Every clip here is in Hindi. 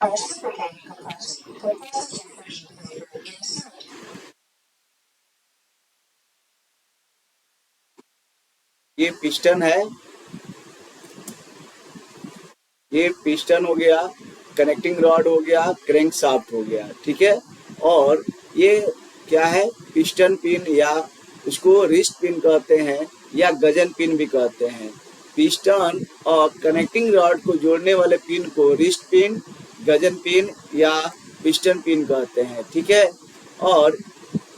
ये पिस्टन है, ये पिस्टन हो गया, कनेक्टिंग रॉड हो गया, क्रैंक शाफ्ट हो गया, ठीक है। और ये क्या है, पिस्टन पिन या उसको रिस्ट पिन कहते हैं या गजन पिन भी कहते हैं। पिस्टन और कनेक्टिंग रॉड को जोड़ने वाले पिन को रिस्ट पिन, गजन पिन या पिस्टन पिन कहते हैं, ठीक है। और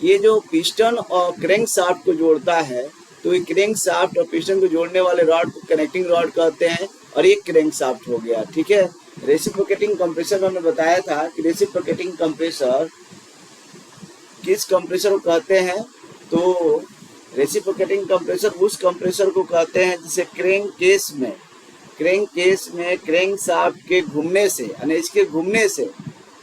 ये जो पिस्टन और क्रैंक शाफ्ट को जोड़ता है, तो ये क्रैंक शाफ्ट और पिस्टन को जोड़ने वाले रॉड को कनेक्टिंग रॉड कहते हैं और ये क्रैंक शाफ्ट हो गया, ठीक है। रेसिप्रोकेटिंग कंप्रेसर हमने बताया था कि रेसिप्रोकेटिंग कंप्रेसर किस कंप्रेसर को कहते हैं, तो रेसिप्रोकेटिंग कंप्रेसर उस कंप्रेसर को कहते हैं जिसे क्रैंक केस में क्रैंक शाफ्ट के घूमने से यानी इसके घूमने से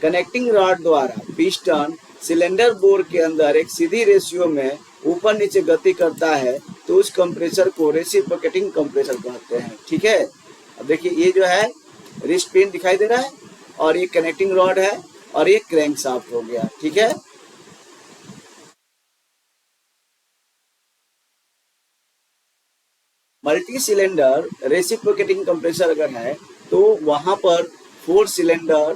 कनेक्टिंग रॉड द्वारा पिस्टन सिलेंडर बोर के अंदर एक सीधी रेशियो में ऊपर नीचे गति करता है, तो उस कंप्रेसर को रेसिप्रोकेटिंग कंप्रेसर कहते हैं, ठीक है। अब देखिए ये जो है रिस्ट पिन दिखाई दे रहा है और ये कनेक्टिंग रॉड है और ये क्रैंक शाफ्ट हो गया, ठीक है। मल्टी सिलेंडर रेसिप्रोकेटिंग कंप्रेसर अगर है तो वहां पर 4 सिलेंडर,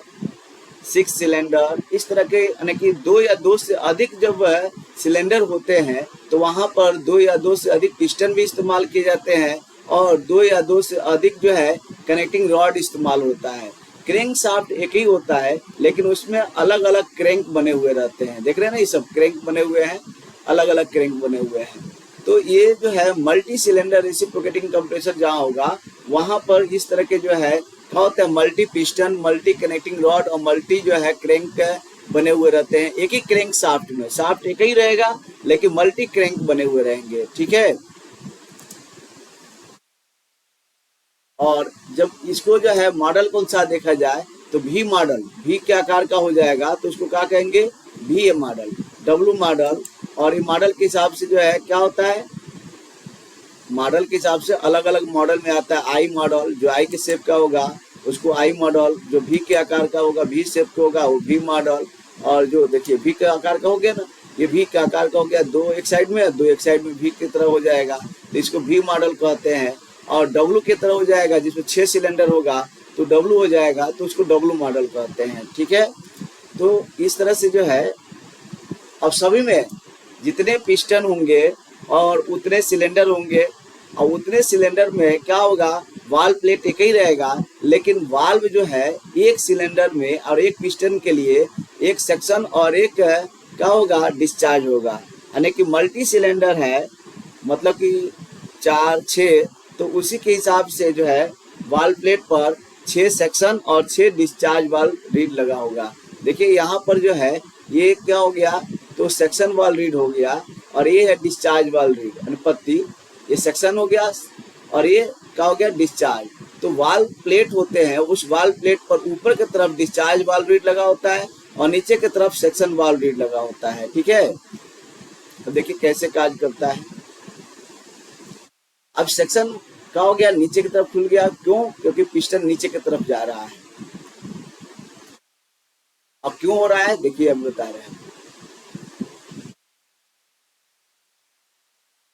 6 सिलेंडर इस तरह के यानी कि 2 या 2 से अधिक जब सिलेंडर होते हैं तो वहां पर 2 या 2 से अधिक पिस्टन भी इस्तेमाल किए जाते हैं और 2 या 2 से अधिक जो है कनेक्टिंग रॉड इस्तेमाल होता है। क्रैंक शाफ्ट एक ही होता है लेकिन उसमें अलग अलग क्रैंक बने हुए रहते हैं, देख रहे हैं ना, ये सब क्रैंक बने हुए हैं, अलग अलग क्रैंक बने हुए हैं। तो ये जो है मल्टी सिलेंडर रेसिप्रोकेटिंग कंप्रेसर जहाँ होगा वहां पर इस तरह के जो है क्या होता है, multi piston, multi connecting rod और मल्टी जो है क्रैंक बने हुए रहते हैं। एक ही क्रैंक शाफ्ट में, शाफ्ट एक ही रहेगा लेकिन मल्टी क्रैंक बने हुए रहेंगे, ठीक है। और जब इसको जो है मॉडल कौन सा देखा जाए तो भी मॉडल, भी के आकार का हो जाएगा तो उसको क्या कहेंगे, भी ए मॉडल, डब्लू मॉडल। और ये मॉडल के हिसाब से जो है क्या होता है, मॉडल के हिसाब से अलग अलग मॉडल में आता है। आई मॉडल जो आई के शेप का होगा उसको आई मॉडल, जो भी के आकार का होगा भी शेप का होगा वो भी मॉडल। और जो देखिए भी के आकार का हो गया ना, ये भी के आकार का हो गया, 2 एक साइड में 2 एक साइड में भी की तरह हो जाएगा तो इसको भी मॉडल कहते हैं। और डब्लू की तरह हो जाएगा जिसमें 6 सिलेंडर होगा तो डब्लू हो जाएगा तो उसको डब्लू मॉडल कहते हैं, ठीक है। तो इस तरह से जो है अब सभी में जितने पिस्टन होंगे और उतने सिलेंडर होंगे और उतने सिलेंडर में क्या होगा, वाल्व प्लेट एक ही रहेगा लेकिन वाल्व जो है एक सिलेंडर में और एक पिस्टन के लिए एक सेक्शन और एक क्या होगा, डिस्चार्ज होगा। यानी कि मल्टी सिलेंडर है मतलब कि 4, 6, तो उसी के हिसाब से जो है वाल्व प्लेट पर 6 सेक्शन और 6 डिस्चार्ज वाल्व रीड लगा होगा। देखिए यहाँ पर जो है ये क्या हो गया, तो सेक्शन वाल्व रीड हो गया और ये है डिस्चार्ज वाल्व रीड, अनुपत्ति, ये सेक्शन हो गया और ये क्या हो गया, डिस्चार्ज। तो वाल्व प्लेट होते हैं, उस वाल्व प्लेट पर ऊपर की तरफ डिस्चार्ज वाल्व रीड लगा होता है और नीचे की तरफ सेक्शन वाल्व रीड लगा होता है, ठीक है। तो देखिए कैसे कार्य करता है। अब सेक्शन क्या हो गया, नीचे की तरफ खुल गया, क्यों, क्योंकि पिस्टन नीचे की तरफ जा रहा है। अब क्यों हो रहा है देखिए हम बता रहे हैं।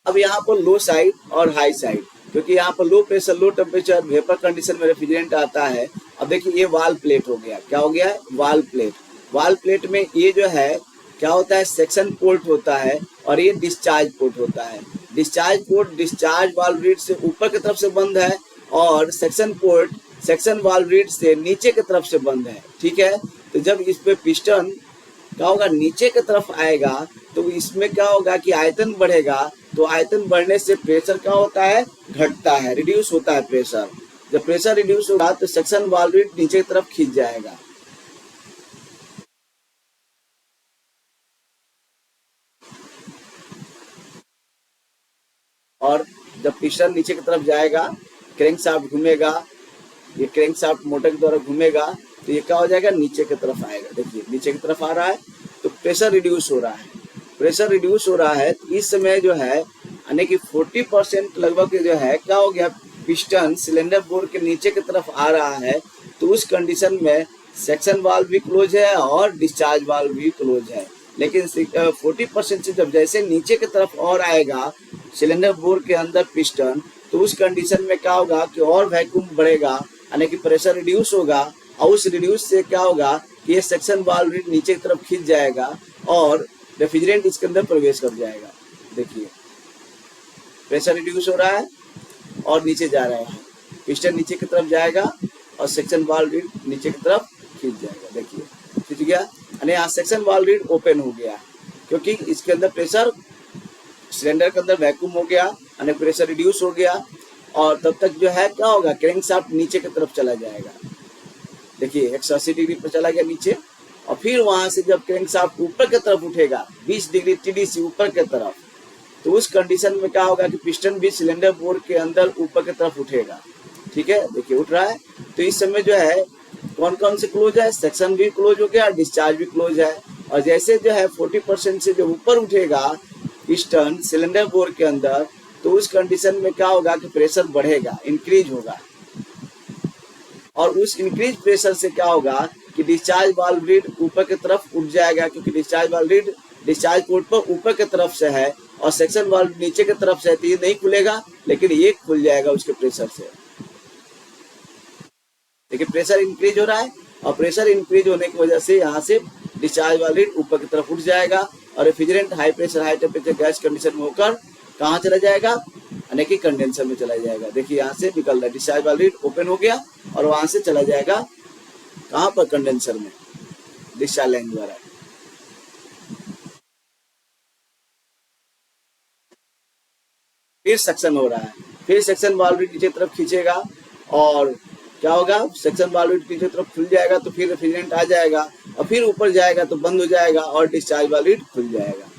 अब यहाँ पर लो साइड और हाई साइड, क्योंकि यहाँ पर low pressure low temperature vapour condition में रेफ्रिजरेंट आता है। अब देखिए ये वाल्व प्लेट हो गया, क्या हो गया है, वाल्व प्लेट। वाल्व प्लेट में ये जो है क्या होता है, सेक्शन पोर्ट होता है और ये डिस्चार्ज पोर्ट होता है। Discharge port discharge valve read से ऊपर की तरफ से बंद है और section port section valve read से नीचे की तरफ से बंद है, ठीक है। तो जब इस पे पिस्टन क्या होगा, नीचे की तरफ आएगा तो इसमें क्या होगा कि आयतन बढ़ेगा, तो आयतन बढ़ने से प्रेशर क्या होता है, घटता है, रिड्यूस होता है प्रेशर। जब प्रेशर रिड्यूस होगा तो सेक्शन वाल्व रीड नीचे की तरफ खींच जाएगा। और जब पिस्टन नीचे की तरफ जाएगा, क्रैंक शाफ्ट घूमेगा, ये क्रैंक शाफ्ट मोटर के द्वारा घूमेगा तो ये क्या हो जाएगा, नीचे की तरफ आएगा। देखिए नीचे की तरफ आ रहा है तो प्रेशर रिड्यूस हो रहा है, प्रेशर रिड्यूस हो रहा है। तो इस समय जो है यानी कि 40% लगभग जो है क्या हो गया, पिस्टन सिलेंडर बोर के नीचे की तरफ आ रहा है। तो उस कंडीशन में सेक्शन वाल्व भी क्लोज है और डिस्चार्ज वाल्व भी क्लोज है। लेकिन 40% से जब जैसे नीचे की तरफ और आएगा सिलेंडर बोर के अंदर पिस्टन, तो उस कंडीशन में क्या होगा कि और वैक्यूम बढ़ेगा, यानी कि प्रेशर रिड्यूस होगा, और उस रिड्यूस से क्या होगा कि ये सेक्शन वाल्व नीचे की तरफ खींच जाएगा और रेफ्रिजरेंट इसके अंदर प्रवेश कर जाएगा। देखिए प्रेशर रिड्यूस हो रहा है और नीचे जा रहा है, पिस्टन नीचे की तरफ जाएगा और सेक्शन वाल्व नीचे की तरफ खींच जाएगा। देखिए खींच गया, यानी यहाँ सेक्शन वाल्व रीड ओपन हो गया, क्योंकि इसके अंदर प्रेशर, सिलेंडर के अंदर वैक्यूम हो गया, यानी प्रेशर रिड्यूस हो गया, और तब तक जो है क्या होगा, क्रैंकशाफ्ट नीचे की तरफ चला जाएगा। देखिए 180 डिग्री पर चला गया नीचे, और फिर वहां से जब क्रैंकशाफ्ट ऊपर की तरफ उठेगा 20 डिग्री TDC ऊपर की तरफ, तो उस कंडीशन में क्या होगा कि पिस्टन भी सिलेंडर बोर के अंदर ऊपर की तरफ उठेगा। ठीक है, देखिए उठ रहा है। तो इस समय जो है कौन कौन से क्लोज है, सेक्शन भी क्लोज हो गया, डिस्चार्ज भी क्लोज है। और जैसे जो है 40% से जो ऊपर उठेगा पिस्टन सिलेंडर बोर के अंदर, तो उस कंडीशन में क्या होगा कि प्रेशर बढ़ेगा, इंक्रीज होगा, और उस इंक्रीज प्रेशर से क्या होगा कि डिस्चार्ज वाल्व लीड ऊपर की तरफ उठ जाएगा, क्योंकि discharge valve lead discharge port पर ऊपर की तरफ से है और सेक्शन वाल्व नीचे की तरफ से है, तो ये नहीं खुलेगा, लेकिन ये खुल जाएगा उसके प्रेशर से। देखिए प्रेशर इंक्रीज हो रहा है, और प्रेशर इंक्रीज होने की वजह से यहाँ से डिस्चार्ज वाल्व लीड ऊपर की तरफ उठ जाएगा और refrigerant high pressure high temperature gas condition में होकर कहाँ चला जाएगा, यानी कि कंडेंसर में चला जाएगा। देखिए यहाँ से निकल रहा है, डिस्चार्ज वाल्व लीड ओपन हो गया और वहां से चला जाएगा कहाँ पर, कंडेंसर में, डिस्चार्ज लाइन द्वारा। फिर सक्शन हो रहा है, फिर सेक्शन वाल्व नीचे तरफ खींचेगा और क्या होगा, सेक्शन वाल्व नीचे तरफ खुल जाएगा, तो फिर रेफ्रिजरेंट आ जाएगा और फिर ऊपर जाएगा तो बंद हो जाएगा और डिस्चार्ज वाल्व खुल जाएगा।